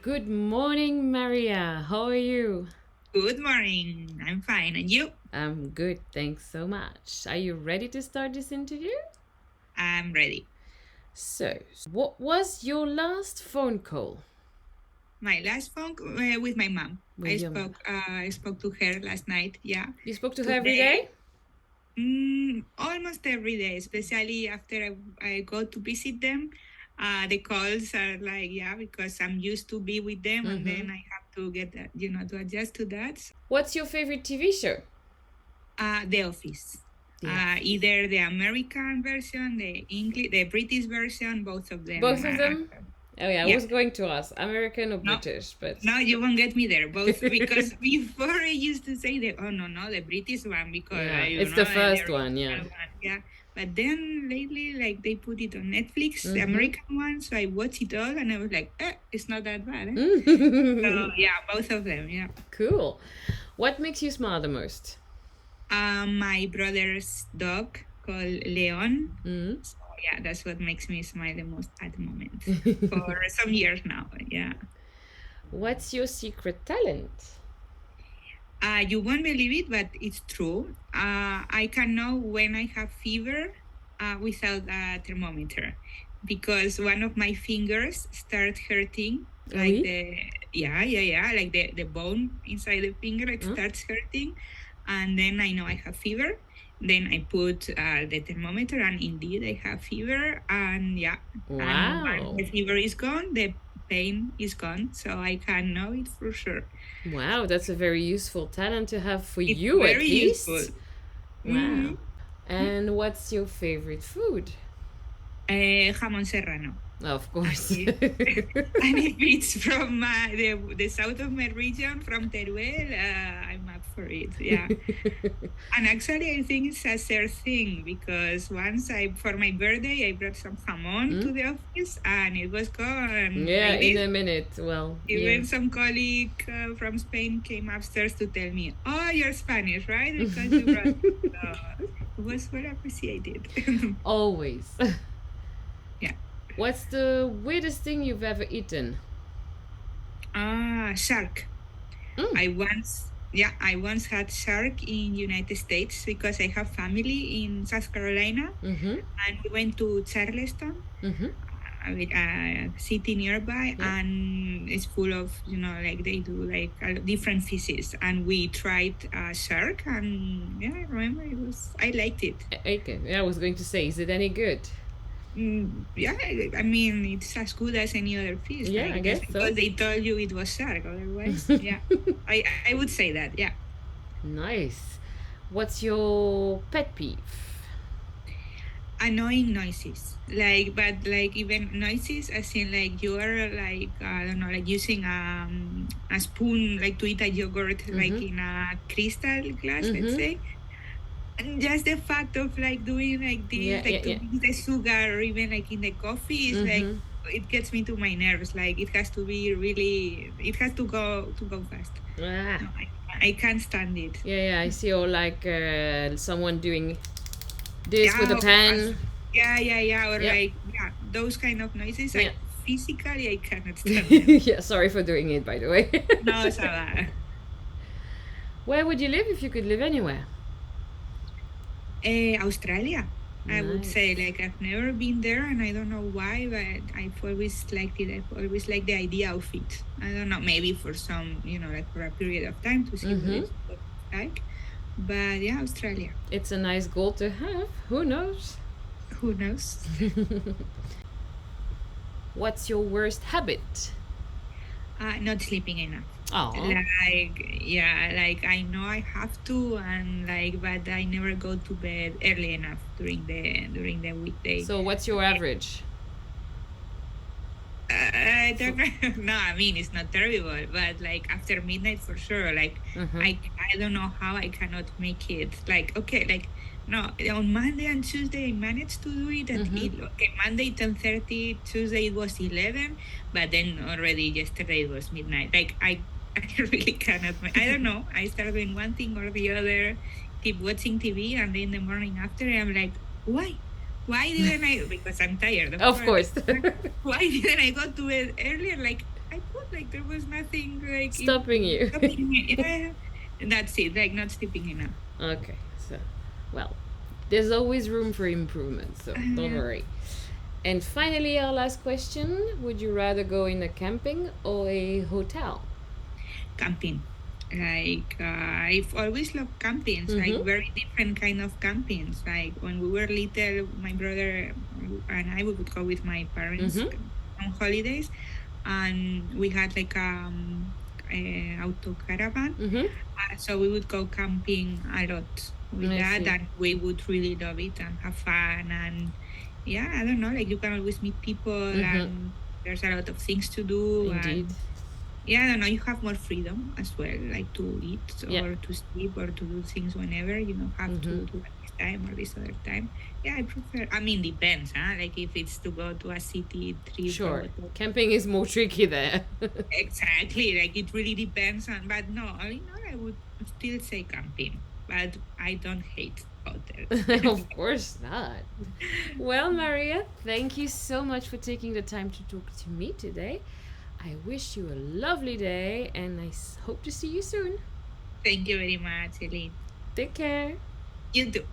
Good morning, Maria. How are you? Good morning. I'm fine. And you? I'm good, thanks so much. Are you ready to start this interview? I'm ready. So, what was your last phone call My last phone with my mom. with your mom? I spoke to her last night. Yeah. You spoke to her every Today, day? almost every day, especially after I go to visit them. The calls are like, yeah, because I'm used to be with them, and Mm-hmm. then I have to get that, to adjust to that. What's your favorite TV show? The Office. The Office. Either the American version, the British version, both of Both them. of them? Oh yeah, I Yeah. was going to ask American or No, British, but no, you won't get me there. Both because before I used to say no, the British one because yeah, it's the the first one. Yeah. original one, yeah. But then lately, like they put it on Netflix, the Mm-hmm. American one, so I watched it all, and I was like, it's not that bad. Eh? So yeah, both of them, yeah. Cool. What makes you smile the most? My brother's dog called Leon. Mm. So yeah, that's what makes me smile the most at the moment for some years now. Yeah. What's your secret talent? You won't believe it, but it's true. I can know when I have fever without a thermometer because one of my fingers start hurting, like Oui. like the bone inside the finger, it Huh? starts hurting. And then I know I have fever. Then I put the thermometer, and indeed I have fever. And yeah, and once Wow. the fever is gone, the pain is gone. So I can know it for sure. Wow, that's a very useful talent to have for It's you at very useful. least. Mm-hmm. Wow. And what's your favorite food? Jamón serrano. Of And course. if, and if it's from the south of my region, from Teruel, I'm up for it. Yeah. And actually, I think it's a third thing because once for my birthday, I brought some jamón Hmm? to the office and it was gone Yeah, like in this. a minute. Well, yeah. Even some colleague from Spain came upstairs to tell me, "Oh, you're Spanish, right? Because you brought it." So it was well appreciated. Always. Yeah. What's the weirdest thing you've ever eaten? Shark. Mm. I once had shark in United States because I have family in South Carolina, Mm-hmm. and we went to Charleston, Mm-hmm. a city nearby, Yeah. and it's full of like they do like different fishes, and we tried shark, and yeah, I remember I liked it. Okay. Yeah, I was going to say, is it any good? Yeah, I mean it's as good as any other fish, Yeah, I like just guess so. because they told you it was shark. Otherwise, yeah, I would say that. Yeah. Nice. What's your pet peeve? Annoying noises, but like even noises as in like you are like I don't know, like using a spoon like to eat a yogurt like Mm-hmm. in a crystal glass, let's Mm-hmm. say. And just the fact of like doing like Yeah, this, yeah, like to yeah. mix the sugar or even like in the coffee is like Mm-hmm. it gets me to my nerves. Like it has to be really, it has to go fast. Ah. No, I can't stand it. Yeah, yeah, I see. Or like someone doing this with a Yeah, pen. yeah, or Yep. like those kind of noises. Yeah. I physically I cannot stand them. Yeah, sorry for doing it, by the way. No, Saba. Where would you live if you could live anywhere? Australia. I would Nice. say like I've never been there, and I don't know why, but I've always liked it. I've always liked the idea of it. I don't know, maybe for some, like for a period of time to see Mm-hmm. what it's like. But yeah, Australia. It's a nice goal to have. Who knows? Who knows? What's your worst habit? Not sleeping enough. Oh. Like, yeah, like I know I have to, and like, but I never go to bed early enough during the weekday. So what's your average? I don't know. No, I mean it's not terrible, but like after midnight for sure. Like Uh-huh. I don't know how I cannot make it. Like okay, like no, on Monday and Tuesday I managed to do it at Mm-hmm. okay, Monday 10:30, Tuesday it was 11, but then already yesterday it was midnight. Like I really cannot. I don't know. I start doing one thing or the other, keep watching TV, and then in the morning after I'm like, why? Why didn't I? Because I'm tired, of Of course. course. Why didn't I go to bed earlier? Like, I could, like, there was nothing like Stopping you. stopping me. Yeah, that's it. Like, not sleeping enough. Okay, so, well, there's always room for improvement, so don't worry. And finally, our last question: would you rather go in a camping or a hotel? Camping. Like, I've always loved campings, like very different kind of campings. Like when we were little, my brother and I, we would go with my parents on holidays, and we had like a auto caravan. So we would go camping a lot with I that, see. and we would really love it and have fun. And yeah, I don't know, like you can always meet people, and there's a lot of things to do. Indeed. And yeah, I don't know, you have more freedom as well, like to eat Yeah. or to sleep or to do things whenever. You don't have to do it this time or this other time. Yeah, I prefer, I mean, depends, huh? Like if it's to go to a city trip or Sure. whatever. Camping is more tricky there. Exactly, like it really depends on, but no, all in all, I would still say camping, but I don't hate hotels. Of course not. Well, Maria, thank you so much for taking the time to talk to me today. I wish you a lovely day and I hope to see you soon. Thank you very much, Eileen. Take care. You too.